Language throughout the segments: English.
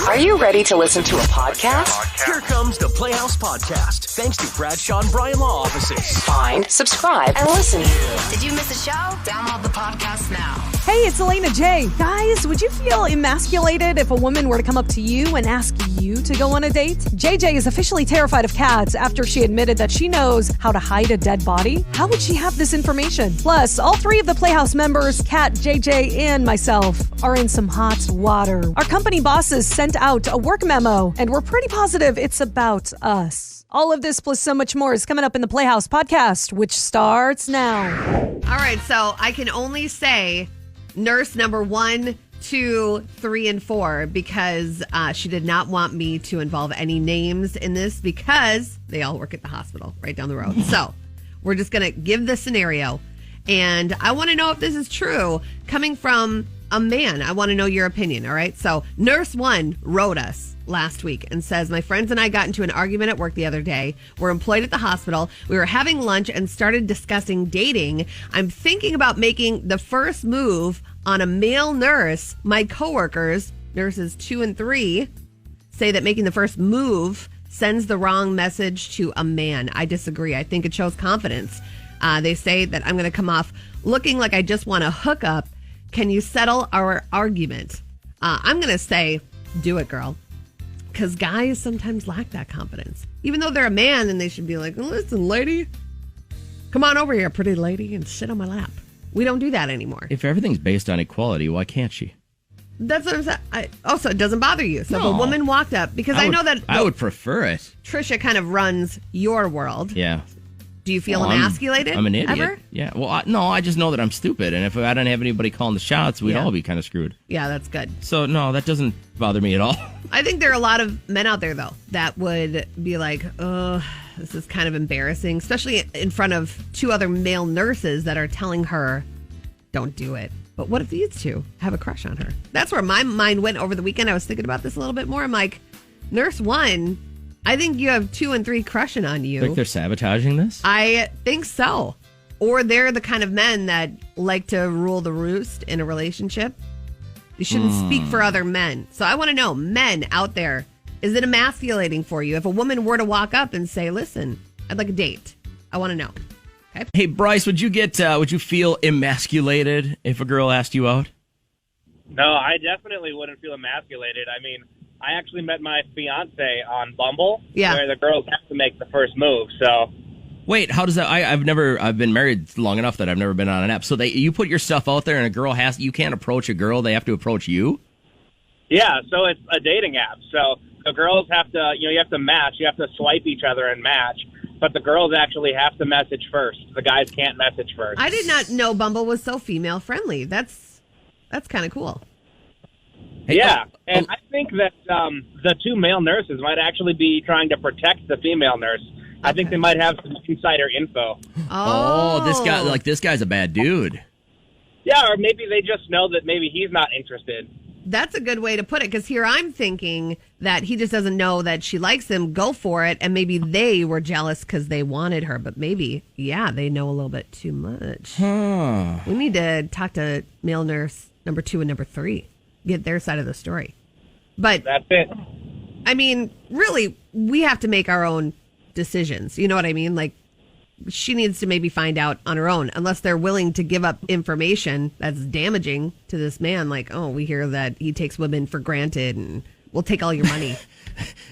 Are you ready to listen to a podcast? Here comes the Playhouse Podcast, thanks to Bradshaw and Bryan Law Offices. Find, subscribe, and listen. Did you miss a show? Download the podcast now. Hey, it's Elena J. Guys, would you feel emasculated if a woman were to come up to you and ask you to go on a date? JJ is officially terrified of cats after she admitted that she knows how to hide a dead body. How would she have this information? Plus, all three of the Playhouse members, Kat, JJ, and myself, are in some hot water. Our company bosses sent out a work memo, and we're pretty positive it's about us. All of this plus so much more is coming up in the Playhouse Podcast, which starts now. All right, so I can only say nurse number 1, 2, 3, and 4 because she did not want me to involve any names in this because they all work at the hospital right down the road. So we're just going to give the scenario, and I want to know if this is true coming from a man. I want to know your opinion, all right? So nurse 1 wrote us last week and says, my friends and I got into an argument at work the other day. We're employed at the hospital. We were having lunch and started discussing dating. I'm thinking about making the first move on a male nurse. My coworkers, nurses 2 and 3, say that making the first move sends the wrong message to a man. I disagree. I think it shows confidence. They say that I'm going to come off looking like I just want to hook up. Can you settle our argument? I'm going to say, do it, girl. Because guys sometimes lack that confidence. Even though they're a man, and they should be like, listen, lady, come on over here, pretty lady, and sit on my lap. We don't do that anymore. If everything's based on equality, why can't she? That's what I'm saying. Also, it doesn't bother you. So if a woman walked up, because I know that I would prefer it. Trisha kind of runs your world. Yeah. Do you feel emasculated? I'm an idiot. Ever? Yeah. Well, I just know that I'm stupid. And if I didn't have anybody calling the shots, we'd all be kind of screwed. Yeah, that's good. So, no, that doesn't bother me at all. I think there are a lot of men out there, though, that would be like, oh, this is kind of embarrassing, especially in front of 2 other male nurses that are telling her, don't do it. But what if these 2 have a crush on her? That's where my mind went over the weekend. I was thinking about this a little bit more. I'm like, nurse 1, I think you have 2 and 3 crushing on you. Think they're sabotaging this? I think so. Or they're the kind of men that like to rule the roost in a relationship. You shouldn't speak for other men. So I want to know, men out there, is it emasculating for you if a woman were to walk up and say, listen, I'd like a date? I want to know. Okay. Hey, Bryce, would you feel emasculated if a girl asked you out? No, I definitely wouldn't feel emasculated. I mean, I actually met my fiance on Bumble, where the girls have to make the first move. So, wait, how does that? I've been married long enough that I've never been on an app. So you put your stuff out there, and a girl you can't approach a girl; they have to approach you. Yeah, so it's a dating app. So the girls have to, you have to match. You have to swipe each other and match. But the girls actually have to message first. The guys can't message first. I did not know Bumble was so female friendly. That's kind of cool. Hey, and I think that the 2 male nurses might actually be trying to protect the female nurse. I think they might have some insider info. Oh, this guy's a bad dude. Yeah, or maybe they just know that maybe he's not interested. That's a good way to put it, because here I'm thinking that he just doesn't know that she likes him, go for it, and maybe they were jealous because they wanted her, but maybe, they know a little bit too much. We need to talk to male nurse number 2 and number 3, get their side of the story. But that's it. I mean, really, we have to make our own decisions. You know what I mean? Like, she needs to maybe find out on her own, unless they're willing to give up information that's damaging to this man. Like, oh, we hear that he takes women for granted and we'll take all your money.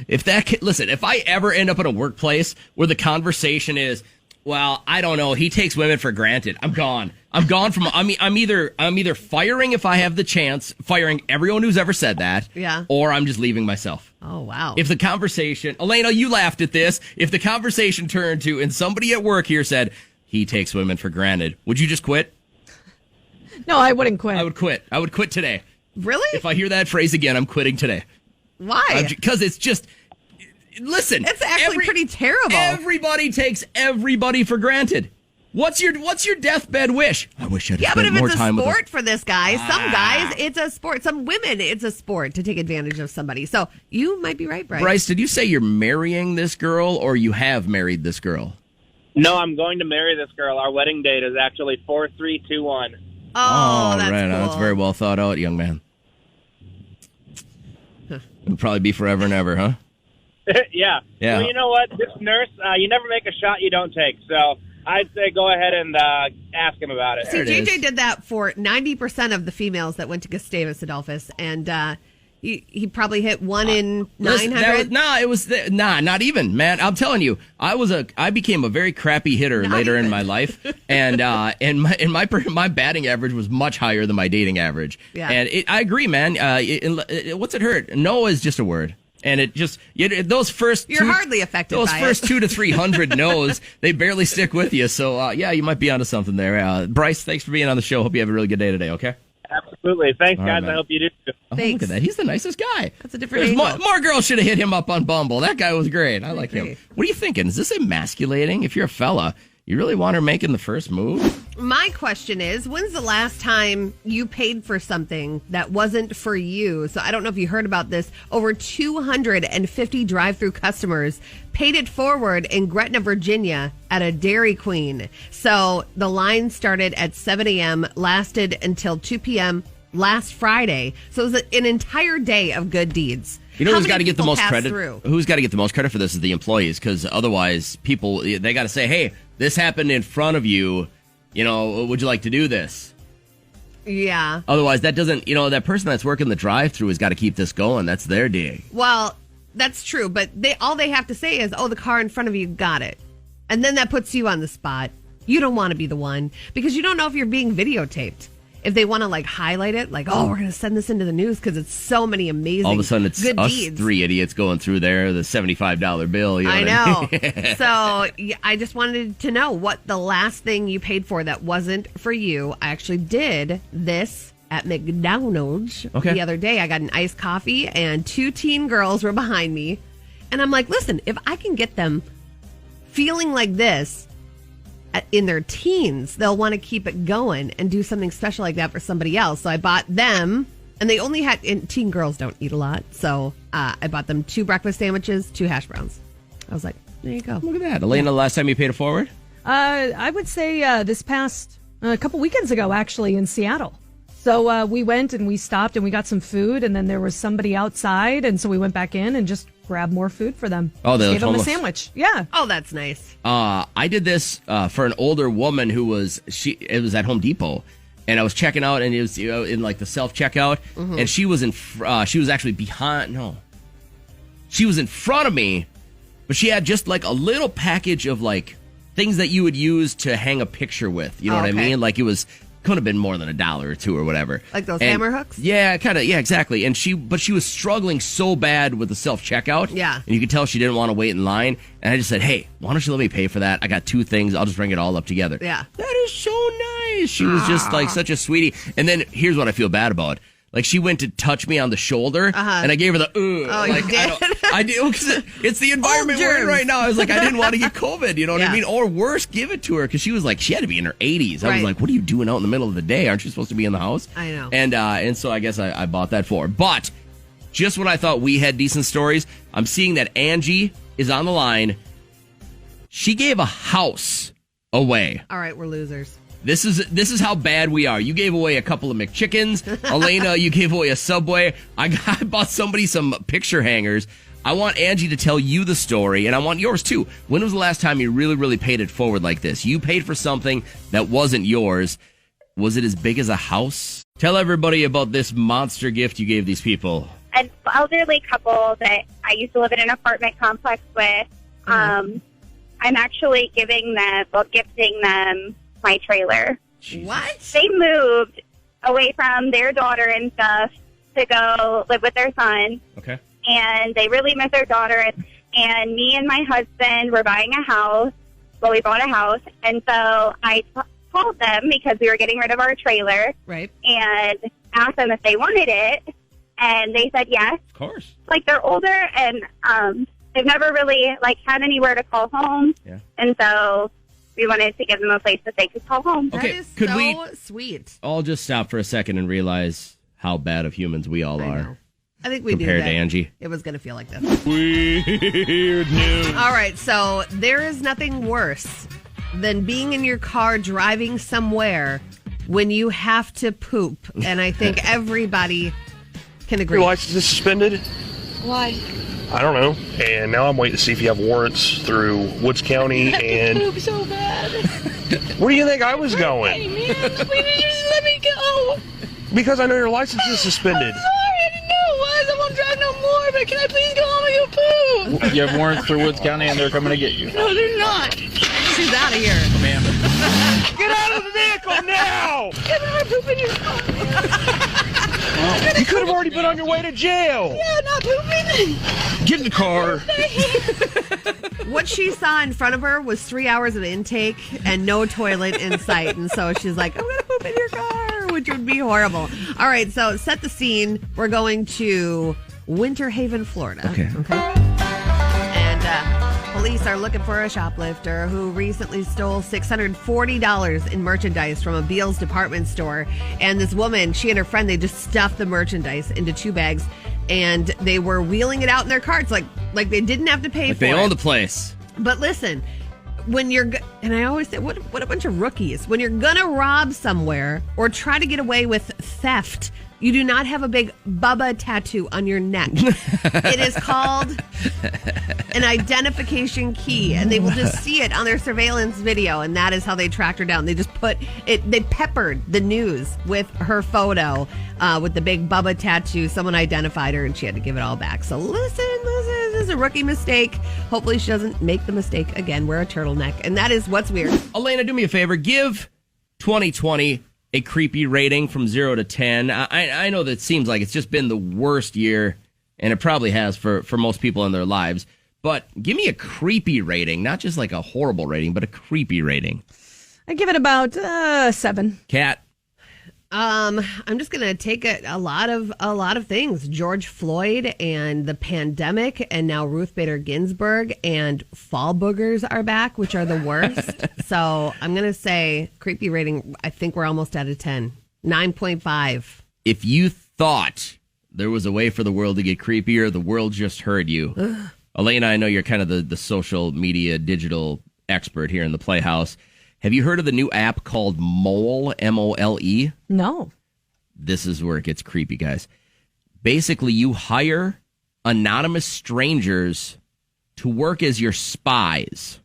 If I ever end up in a workplace where the conversation is, well, I don't know, he takes women for granted, I'm gone. I'm either firing if I have the chance, firing everyone who's ever said that, or I'm just leaving myself. Oh, wow. If the conversation, Elena, you laughed at this. If the conversation turned to, and somebody at work here said, he takes women for granted, would you just quit? No, I wouldn't quit. I would quit. I would quit today. Really? If I hear that phrase again, I'm quitting today. Why? Because it's just, listen. It's actually pretty terrible. Everybody takes everybody for granted. What's your deathbed wish? I wish I'd spent more time with Yeah, but if it's a sport for this guy, some guys, it's a sport. Some women, it's a sport to take advantage of somebody. So you might be right, Bryce. Bryce, did you say you're marrying this girl or you have married this girl? No, I'm going to marry this girl. Our wedding date is actually 4/3/2/1. Oh, that's right. cool. That's very well thought out, young man. It'll probably be forever and ever, huh? Yeah. Yeah. Well, you know what? This nurse, you never make a shot you don't take. So I'd say go ahead and ask him about it. See, it JJ is. did that for 90% of the females that went to Gustavus Adolphus, and he probably hit 1 in 900. Not even, man. I'm telling you, I became a very crappy hitter later in my life, and my batting average was much higher than my dating average. Yeah. And I agree, man. What's it hurt? No is just a word. And it just those first You're hardly affected those by first it. 200 to 300 no's, they barely stick with you. So yeah, you might be onto something there. Bryce, thanks for being on the show. Hope you have a really good day today. Okay. Absolutely. Thanks, All right, guys. man. I hope you do. Oh, look Thanks. at that. He's the nicest guy. That's a different More angle. girls should have hit him up on Bumble. That guy was great. I like him. agree. What are you thinking? Is this emasculating? If you're a fella, you really want her making the first move? My question is, when's the last time you paid for something that wasn't for you? So I don't know if you heard about this. Over 250 drive-through customers paid it forward in Gretna, Virginia at a Dairy Queen. So the line started at 7 a.m., lasted until 2 p.m. last Friday. So it was an entire day of good deeds. You know How who's got many to get the people most passed credit? through? Who's got to get the most credit for this is the employees, because otherwise people, they got to say, hey, this happened in front of you. You know, would you like to do this? Yeah. Otherwise, that doesn't, that person that's working the drive-through has got to keep this going. That's their day. Well, that's true, but all they have to say is, oh, the car in front of you got it. And then that puts you on the spot. You don't want to be the one because you don't know if you're being videotaped. If they want to highlight it, we're going to send this into the news because it's so many amazing All of a sudden, it's good us deeds. three idiots going through there, the $75 bill. I know. What I mean? So yeah, I just wanted to know what the last thing you paid for that wasn't for you. I actually did this at McDonald's the other day. I got an iced coffee and 2 teen girls were behind me. And I'm like, listen, if I can get them feeling like this in their teens, they'll want to keep it going and do something special like that for somebody else. So I bought them, and they only had, and teen girls don't eat a lot. So I bought them 2 breakfast sandwiches, 2 hash browns. I was like, there you go. Look at that. Elena, the last time you paid it forward? I would say this past a couple weekends ago, actually, in Seattle. So we went and we stopped and we got some food, and then there was somebody outside, and so we went back in and just grabbed more food for them. Oh, they gave them a homeless. sandwich. Yeah. Oh, that's nice. I did this for an older woman who was it was at Home Depot, and I was checking out, and it was in the self checkout, and she was she was actually behind. No, she was in front of me, but she had just a little package of things that you would use to hang a picture with. You know what I mean? It was. Could have been more than $1 or $2 or whatever. Like those hammer hooks? Yeah, kind of. Yeah, exactly. And she was struggling so bad with the self-checkout. Yeah. And you could tell she didn't want to wait in line. And I just said, hey, why don't you let me pay for that? I got 2 things. I'll just bring it all up together. Yeah. That is so nice. She was just such a sweetie. And then here's what I feel bad about. She went to touch me on the shoulder, and I gave her the Oh, you did? I did, because it's the environment we're in germs. right now. I was like, I didn't want to get COVID, you know what Yeah. I mean? Or worse, give it to her, because she was she had to be in her 80s. I was Right. like, what are you doing out in the middle of the day? Aren't you supposed to be in the house? I know. And so I guess I bought that for her. But just when I thought we had decent stories, I'm seeing that Angie is on the line. She gave a house away. All right, we're losers. This is how bad we are. You gave away a couple of McChickens. Elena, you gave away a Subway. I bought somebody some picture hangers. I want Angie to tell you the story, and I want yours too. When was the last time you really, really paid it forward like this? You paid for something that wasn't yours. Was it as big as a house? Tell everybody about this monster gift you gave these people. An elderly couple that I used to live in an apartment complex with. I'm actually gifting them my trailer. What? They moved away from their daughter and stuff to go live with their son, Okay. and they really miss their daughter. And me and my husband were buying a house. Well, we bought a house, and so I called them because we were getting rid of our trailer Right. and asked them if they wanted it, and they said yes. Of course. They're older, and they've never really had anywhere to call home. Yeah. And so we wanted to give them a place that they could call home. Okay, That is could so we- sweet. I'll just stop for a second and realize how bad of humans we all I are. know. I think we Compared knew that to Angie. it was going to feel like this. Weird news. All right, so there is nothing worse than being in your car driving somewhere when you have to poop. And I think everybody can agree. Your license is suspended. Why? I don't know. And now I'm waiting to see if you have warrants through Woods County. And poop so bad. where do you think I was going? Hey, man, please just let me go. Because I know your license is suspended. Sorry, I didn't know it was. I won't drive no more, but can I please go home and go poop? You have warrants through Woods County, and they're coming to get you. No, they're not. She's out of here. Ma'am. Get out of the vehicle now! Get out of pooping your car. You could have already been on your way to jail. Yeah, not pooping. Get in the car. What she saw in front of her was 3 hours of intake and no toilet in sight. And so she's like, I'm going to poop in your car, which would be horrible. All right, so set the scene. We're going to Winter Haven, Florida. Okay. And police are looking for a shoplifter who recently stole $640 in merchandise from a Beal's department store. And this woman, she and her friend, they just stuffed the merchandise into 2 bags. And they were wheeling it out in their carts like they didn't have to pay for it. They own the place. But listen, when you're, and I always say, what a bunch of rookies. When you're going to rob somewhere or try to get away with theft, you do not have a big Bubba tattoo on your neck. It is called an identification key, and they will just see it on their surveillance video, and that is how they tracked her down. They just put it, they peppered the news with her photo with the big Bubba tattoo. Someone identified her, and she had to give it all back. So listen, this is a rookie mistake. Hopefully she doesn't make the mistake again. Wear a turtleneck, and that is what's weird. Elena, do me a favor. Give 2020 a creepy rating from 0 to 10. I know that it seems like it's just been the worst year, and it probably has for most people in their lives. But give me a creepy rating, not just like a horrible rating, but a creepy rating. I give it about 7. Kat? I'm just gonna take a lot of things. George Floyd and the pandemic, and now Ruth Bader Ginsburg and fall boogers are back, which are the worst. So I'm gonna say creepy rating. I think we're almost at a 10, 9.5. If you thought there was a way for the world to get creepier, the world just heard you. Elena, I know you're kind of the social media digital expert here in the Playhouse. Have you heard of the new app called Mole, M-O-L-E? No. This is where it gets creepy, guys. Basically, you hire anonymous strangers to work as your spies.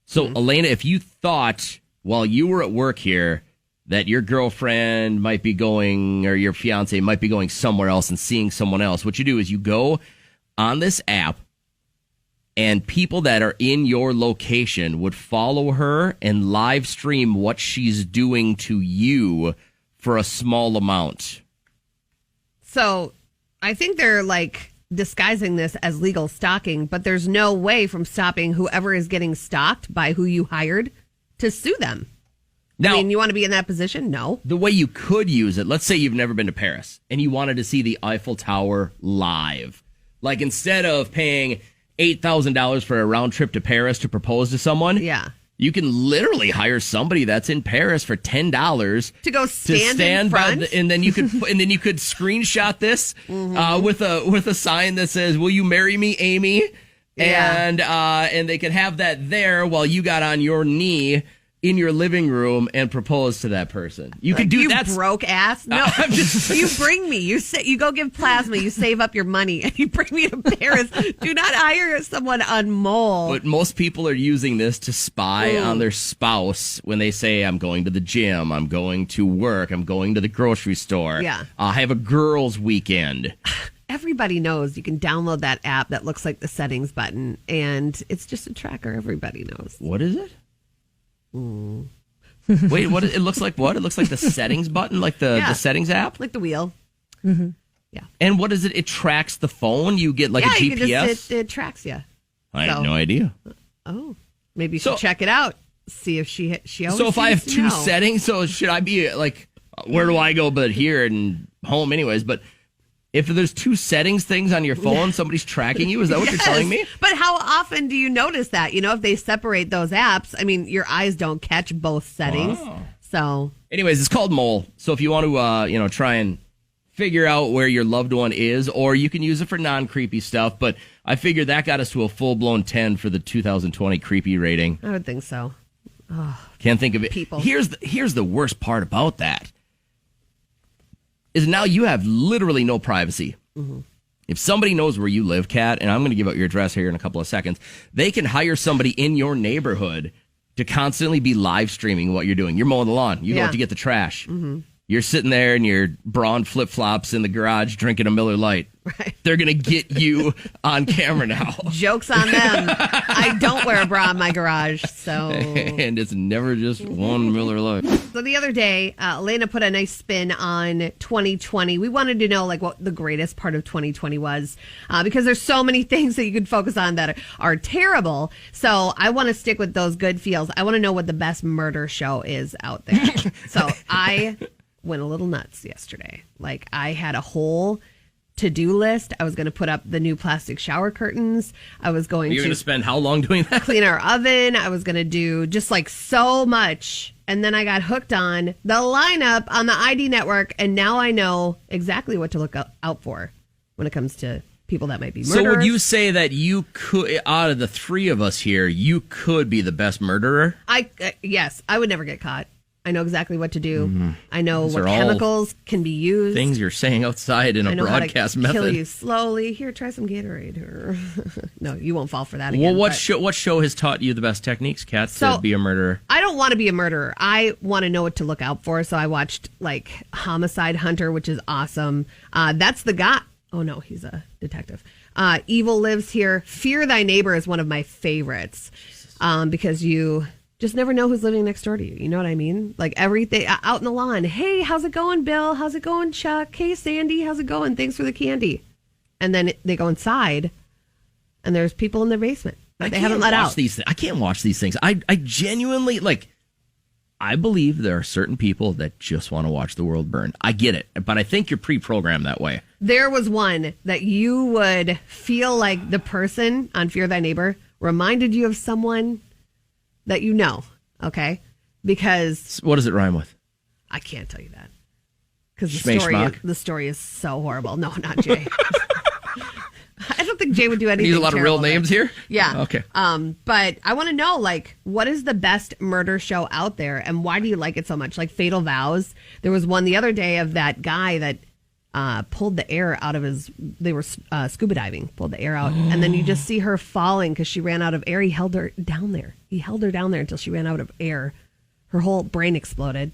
So, Elena, if you thought while you were at work here that your girlfriend might be going, or your fiance might be going somewhere else and seeing someone else, what you do is you go on this app, and people that are in your location would follow her and live stream what she's doing to you for a small amount. So I think they're like disguising this as legal stalking, but there's no way from stopping whoever is getting stalked by who you hired to sue them. Now, I mean, you want to be in that position? No. The way you could use it, let's say you've never been to Paris and you wanted to see the Eiffel Tower live. Like instead of paying $8,000 for a round trip to Paris to propose to someone. Yeah. You can literally hire somebody that's in Paris for $10 to go stand in front, and then you could screenshot this with a sign that says, "Will you marry me, Amy?" Yeah. And they could have that there while you got on your knee in your living room and propose to that person. You could do that. You broke ass. No, you bring me. You go give plasma. You save up your money and you bring me to Paris. Do not hire someone on Mole. But most people are using this to spy on their spouse when they say, "I'm going to the gym. I'm going to work. I'm going to the grocery store. Yeah, I have a girls' weekend." Everybody knows you can download that app that looks like the settings button, and it's just a tracker. Everybody knows. What is it? Wait, what? It looks like what? It looks like the settings button, like the settings app, like the wheel. Mm-hmm. Yeah. And what is it? It tracks the phone. You get like a GPS. It tracks you. I had no idea. Oh, maybe you should check it out. See if she always. So if I have two settings, so should I be like, where do I go but here and home anyways? But if there's two settings things on your phone, somebody's tracking you. Is that what you're telling me? But how often do you notice that? You know, if they separate those apps, I mean, your eyes don't catch both settings. Wow. So, anyways, it's called Mole. So if you want to, try and figure out where your loved one is, or you can use it for non-creepy stuff. But I figured that got us to a full-blown 10 for the 2020 creepy rating. I would think so. Oh, can't think of it. People. Here's the worst part about that. Is now you have literally no privacy. Mm-hmm. If somebody knows where you live, Kat, and I'm going to give out your address here in a couple of seconds, they can hire somebody in your neighborhood to constantly be live streaming what you're doing. You're mowing the lawn. You go out to get the trash. Mm-hmm. You're sitting there in your brawn flip-flops in the garage drinking a Miller Lite. Right. They're going to get you on camera now. Joke's on them. I don't wear a bra in my garage, so... And it's never just one Miller Lite. So the other day, Elena put a nice spin on 2020. We wanted to know like what the greatest part of 2020 was because there's so many things that you could focus on that are terrible. So I want to stick with those good feels. I want to know what the best murder show is out there. So I went a little nuts yesterday. Like I had a whole to-do list. I was going to put up the new plastic shower curtains. I was going You're going to spend how long doing that? Clean our oven. I was going to do just like so much. And then I got hooked on the lineup on the ID network. And now I know exactly what to look out for when it comes to people that might be murderers. So would you say that you could, out of the three of us here, you could be the best murderer? Yes, I would never get caught. I know exactly what to do. Mm-hmm. I know what chemicals can be used. Things you're saying outside in a broadcast method. Kill you slowly. Here, try some Gatorade. No, you won't fall for that again. Well, what show has taught you the best techniques, Kat, to be a murderer? I don't want to be a murderer. I want to know what to look out for. So I watched like Homicide Hunter, which is awesome. That's the guy. Oh no, he's a detective. Evil Lives Here. Fear Thy Neighbor is one of my favorites because you just never know who's living next door to you. You know what I mean? Like everything out in the lawn. Hey, how's it going, Bill? How's it going, Chuck? Hey, Sandy, how's it going? Thanks for the candy. And then they go inside, and there's people in their basement that they haven't let out. I can't watch these things. I genuinely, like, I believe there are certain people that just want to watch the world burn. I get it, but I think you're pre-programmed that way. There was one that you would feel like the person on Fear Thy Neighbor reminded you of someone that you know, okay? Because... What does it rhyme with? I can't tell you that. Because the story is so horrible. No, not Jay. I don't think Jay would do anything. Need a lot of real names here? Yeah. Okay. But I want to know, like, what is the best murder show out there, and why do you like it so much? Like Fatal Vows. There was one the other day of that guy that pulled the air out of his... They were scuba diving, pulled the air out, and then you just see her falling because she ran out of air. He held her down there. He held her down there until she ran out of air. Her whole brain exploded.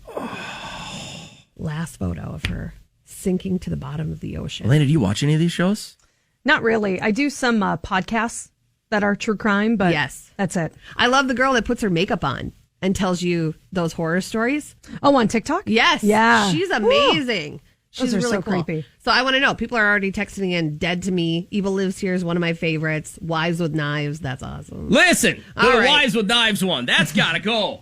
Last photo of her sinking to the bottom of the ocean. Elena, do you watch any of these shows? Not really. I do some podcasts that are true crime, but yes, that's it. I love the girl that puts her makeup on and tells you those horror stories. Oh, on TikTok? Yes. Yeah. She's amazing. She's Those are really so cool. creepy. So I want to know. People are already texting in Dead to Me. Evil Lives Here is one of my favorites. Wives with Knives. That's awesome. Listen, the All right. Wives with Knives one. That's got to go.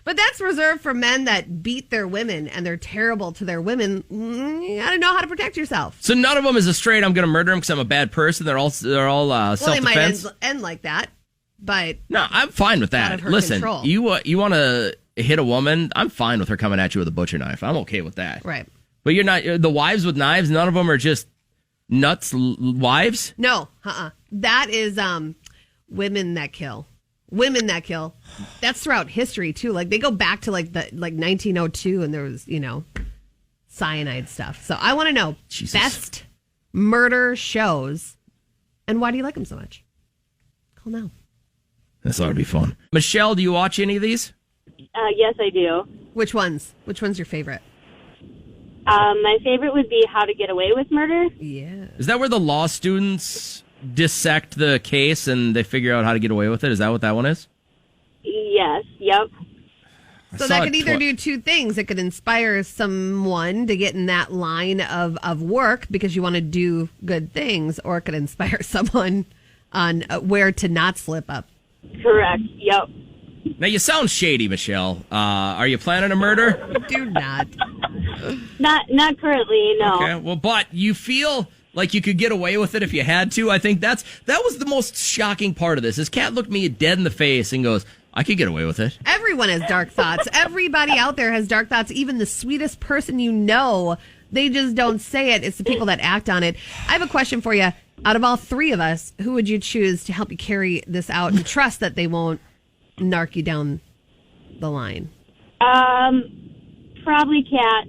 But that's reserved for men that beat their women and they're terrible to their women. You got to know how to protect yourself. So none of them is a straight, I'm going to murder him because I'm a bad person. They're all Well, self-defense. they might end like that, but... No, I'm fine with out that. of her Listen, control. you want to hit a woman, I'm fine with her coming at you with a butcher knife. I'm okay with that. Right. But you're not, the Wives with Knives, none of them are just nuts wives? No, That is women that kill. Women that kill. That's throughout history too. Like they go back to like 1902, and there was cyanide stuff. So I want to know best murder shows, and why do you like them so much? Call now. This ought to be fun. Michelle, do you watch any of these? Yes, I do. Which ones? Which one's your favorite? My favorite would be How to Get Away with Murder. Yeah. Is that where the law students dissect the case and they figure out how to get away with it? Is that what that one is? Yes. Yep. So that could either do two things. It could inspire someone to get in that line of work because you want to do good things, or it could inspire someone on where to not slip up. Correct. Yep. Now, you sound shady, Michelle. Are you planning a murder? Do not. Not currently, no. Okay, well, but you feel like you could get away with it if you had to. I think that was the most shocking part of this. Is Kat looked me dead in the face and goes, I could get away with it. Everyone has dark thoughts. Everybody out there has dark thoughts. Even the sweetest person you know, they just don't say it. It's the people that act on it. I have a question for you. Out of all three of us, who would you choose to help you carry this out and trust that they won't narc you down the line? Probably Kat.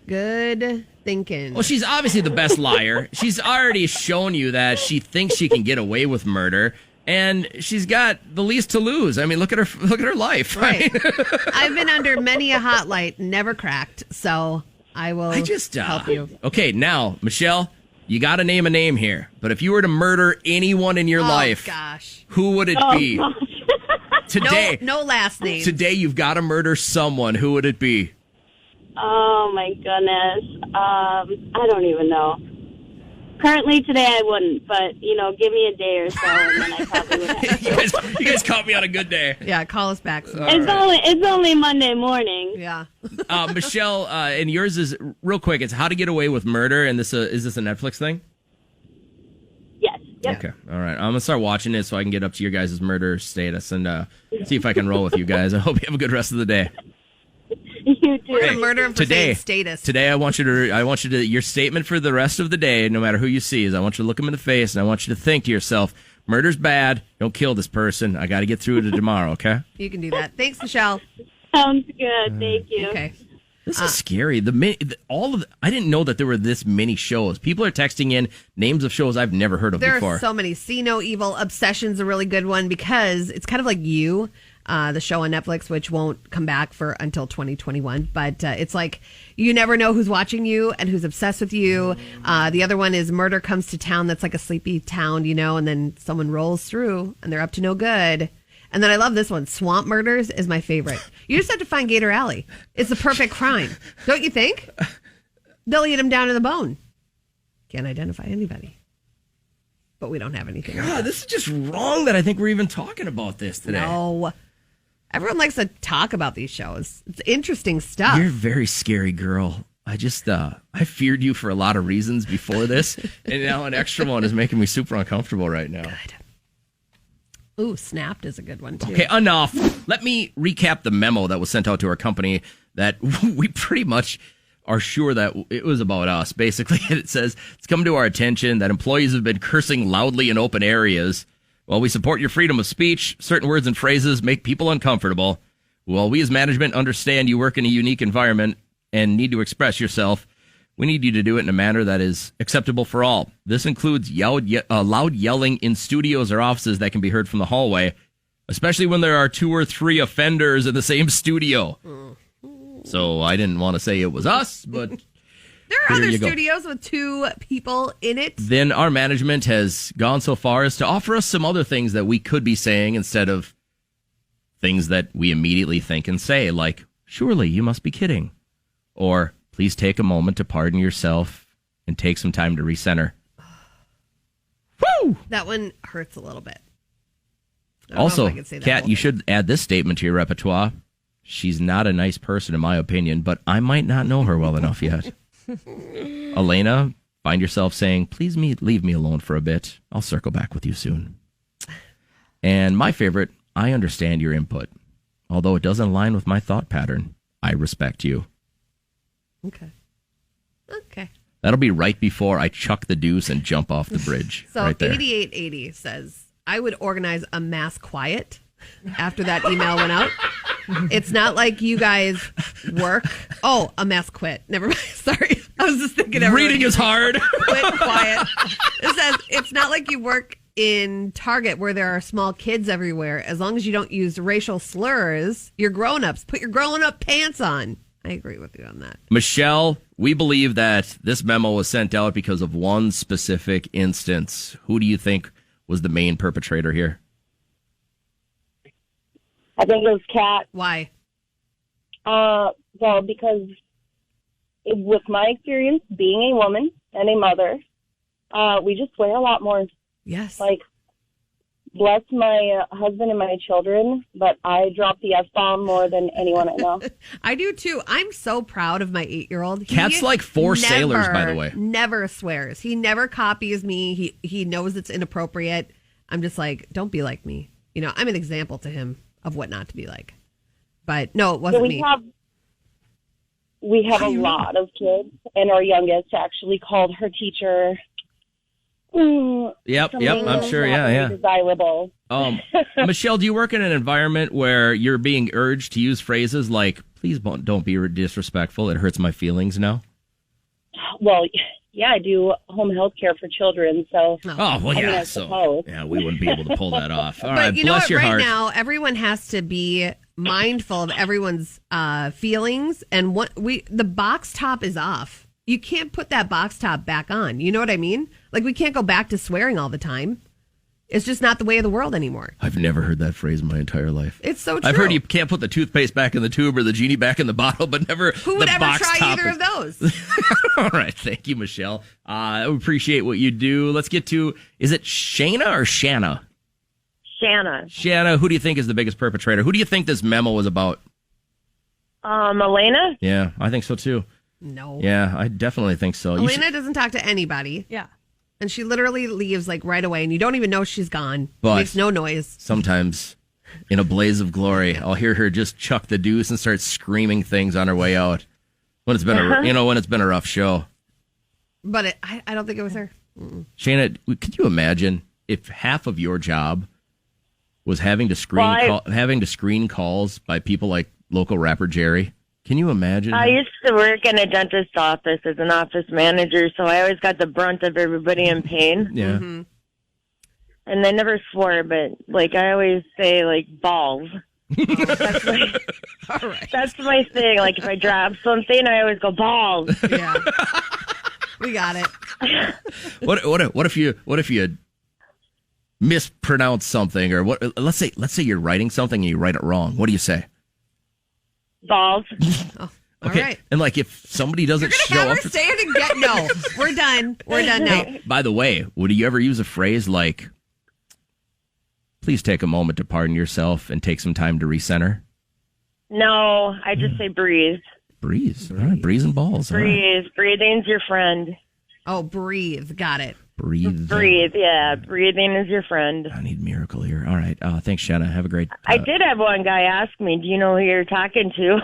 Good thinking. Well, she's obviously the best liar. She's already shown you that she thinks she can get away with murder, and she's got the least to lose. I mean, look at her life. Right. I've been under many a hot light, never cracked. So I will help you. Okay, now, Michelle, you got to name a name here. But if you were to murder anyone in your life, gosh, who would it be? Today, no last name. Today, you've got to murder someone. Who would it be? Oh, my goodness. I don't even know. Currently, today I wouldn't, but, give me a day or so, and then I probably would have. you guys caught me on a good day. Yeah, call us back. It's only Monday morning. Yeah. Michelle, and yours is, real quick, it's How to Get Away with Murder, and is this a Netflix thing? Yes. Yep. Okay, all right. I'm going to start watching it so I can get up to your guys' murder status and see if I can roll with you guys. I hope you have a good rest of the day. You too. We're gonna murder him for saying status. Today, I want you to, your statement for the rest of the day, no matter who you see, is I want you to look him in the face and I want you to think to yourself, murder's bad. Don't kill this person. I got to get through to tomorrow, okay? You can do that. Thanks, Michelle. Sounds good. Thank you. Okay. This is scary. I didn't know that there were this many shows. People are texting in names of shows I've never heard of there before. There are so many. See No Evil. Obsession's a really good one because it's kind of like You, the show on Netflix, which won't come back until 2021. But it's like you never know who's watching you and who's obsessed with you. The other one is Murder Comes to Town. That's like a sleepy town, and then someone rolls through and they're up to no good. And then I love this one. Swamp Murders is my favorite. You just have to find Gator Alley. It's the perfect crime. Don't you think? They'll eat him down to the bone. Can't identify anybody. But we don't have anything. God, this is just wrong that I think we're even talking about this today. No. Everyone likes to talk about these shows. It's interesting stuff. You're a very scary girl. I just, I feared you for a lot of reasons before this. And now an extra one is making me super uncomfortable right now. Good. Ooh, Snapped is a good one, too. Okay, enough. Let me recap the memo that was sent out to our company that we pretty much are sure that it was about us. Basically, it says, it's come to our attention that employees have been cursing loudly in open areas. While we support your freedom of speech, certain words and phrases make people uncomfortable. While we as management understand you work in a unique environment and need to express yourself, we need you to do it in a manner that is acceptable for all. This includes loud yelling in studios or offices that can be heard from the hallway, especially when there are 2 or 3 offenders in the same studio. So I didn't want to say it was us, but there are other studios with 2 people in it. Then our management has gone so far as to offer us some other things that we could be saying instead of things that we immediately think and say, like, surely you must be kidding, or please take a moment to pardon yourself and take some time to recenter. Woo! That one hurts a little bit. Also, Kat, you should add this statement to your repertoire. She's not a nice person, in my opinion, but I might not know her well enough yet. Elena, find yourself saying, please leave me alone for a bit. I'll circle back with you soon. And my favorite, I understand your input. Although it doesn't align with my thought pattern, I respect you. Okay. That'll be right before I chuck the deuce and jump off the bridge. So right there. 8880 says, I would organize a mass quiet after that email went out. It's not like you guys work. Oh, a mass quit. Never mind. Sorry. I was just thinking reading is hard. Quit quiet. It says, it's not like you work in Target where there are small kids everywhere. As long as you don't use racial slurs, you're grown-ups. Put your grown-up pants on. I agree with you on that. Michelle, we believe that this memo was sent out because of one specific instance. Who do you think was the main perpetrator here? I think it was Kat. Why? Well, because with my experience being a woman and a mother, we just swear a lot more. Yes. Like, bless my husband and my children, but I drop the F-bomb more than anyone I know. I do, too. I'm so proud of my 8-year-old. Kat's like 4 sailors, by the way. Never swears. He never copies me. He knows it's inappropriate. I'm just like, don't be like me. I'm an example to him of what not to be like. But no, it wasn't me. We have a lot of kids, and our youngest actually called her teacher. Yep, I'm sure, yeah. Desirable. Michelle, do you work in an environment where you're being urged to use phrases like, please don't be disrespectful, it hurts my feelings now? Well, yeah, I do home health care for children, so. Oh, well, yeah. Yeah, we wouldn't be able to pull that off. All right, But you know bless what? your Right heart. now, everyone has to be mindful of everyone's feelings, and the box top is off. You can't put that box top back on. You know what I mean? Like, we can't go back to swearing all the time. It's just not the way of the world anymore. I've never heard that phrase in my entire life. It's so true. I've heard you can't put the toothpaste back in the tube or the genie back in the bottle, but never Who would the ever box try top either is- of those? All right. Thank you, Michelle. I appreciate what you do. Let's get to, is it Shayna or Shanna? Shanna. Shanna, who do you think is the biggest perpetrator? Who do you think this memo was about? Elena? Yeah, I think so too. No. Yeah, I definitely think so. You Elena doesn't talk to anybody. Yeah. And she literally leaves like right away, and you don't even know she's gone. But- Makes no noise. sometimes in a blaze of glory, I'll hear her just chuck the deuce and start screaming things on her way out. When it's been when it's been a rough show. But I don't think it was her. Mm-mm. Shayna, could you imagine if half of your job was having to screen calls by people like local rapper Jerry? Can you imagine? I used to work in a dentist's office as an office manager, so I always got the brunt of everybody in pain. Yeah. Mm-hmm. And I never swore, but like I always say, like balls. That's my thing. Like if I drop something, I always go balls. Yeah, we got it. What if you mispronounce something, or what? Let's say you're writing something and you write it wrong. What do you say? Balls. All Okay. right. And like if somebody doesn't You're show gonna up, never say it again. No, we're done. We're done now. Hey, by the way, would you ever use a phrase like, "Please take a moment to pardon yourself and take some time to recenter"? No, I just say breathe. Breathe. All right, breeze and balls. All right. Breathe. Breathing's your friend. Oh, breathe. Got it. Breathe. Breathe. Yeah, breathing is your friend. I need miracle here. All right. Thanks, Shanna. Have a great. I did have one guy ask me, "Do you know who you're talking to?"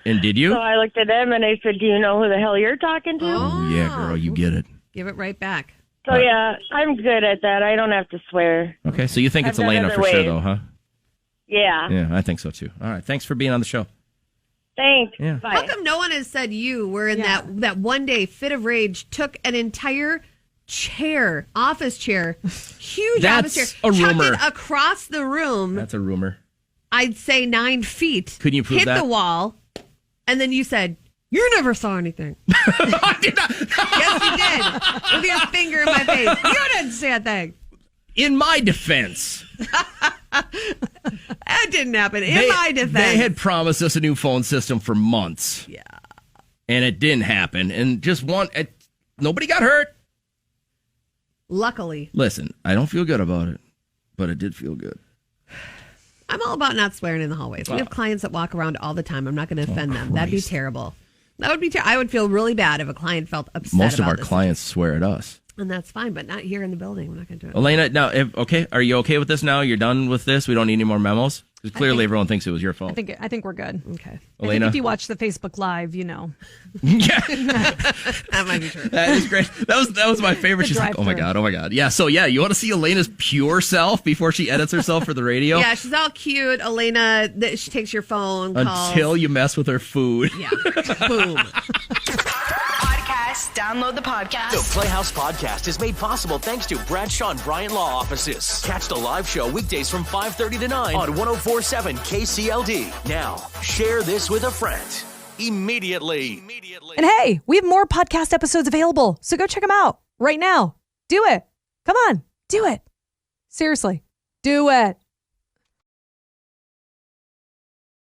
And did you? So I looked at him and I said, "Do you know who the hell you're talking to?" Oh, yeah, girl, you get it. Give it right back. So yeah, I'm good at that. I don't have to swear. Okay, so you think I've it's done Elena other for sure, ways. though, huh? Yeah. Yeah, I think so too. All right, thanks for being on the show. Thanks. Yeah. How come no one has said you were in that one day fit of rage, took an entire office chair, huge That's office chair, a chucked rumor. it across the room, That's a rumor. I'd say 9 feet. Couldn't you prove hit that? the wall, and then you said, "You never saw anything." I did not. Yes, you did. With your finger in my face. You didn't see a thing. In my defense, That didn't happen. In my defense. they had promised us a new phone system for months. Yeah. And it didn't happen. And nobody got hurt. Luckily. Listen, I don't feel good about it, but it did feel good. I'm all about not swearing in the hallways. We have clients that walk around all the time. I'm not going to offend them. That'd be terrible. That would be I would feel really bad if a client felt upset Most of about our this. clients swear at us. And that's fine, but not here in the building. We're not going to do it. Elena, now, are you okay with this now? You're done with this? We don't need any more memos? Because clearly everyone thinks it was your fault. I think we're good. Okay. I think if you watch the Facebook Live, you know. Yeah. That might be true. That is great. That was my favorite. She's like, oh my God. Yeah, so yeah, you want to see Elena's pure self before she edits herself for the radio? Yeah, she's all cute. Elena, she takes your phone calls. Until you mess with her food. Yeah. Boom. Podcast. Download the podcast. The Playhouse Podcast is made possible thanks to Bradshaw and Bryant Law Offices. Catch the live show weekdays from 5:30 to 9 on 104.7 KCLD. Now, share this with a friend. Immediately. And hey, we have more podcast episodes available, so go check them out right now. Do it. Come on, do it. Seriously, do it.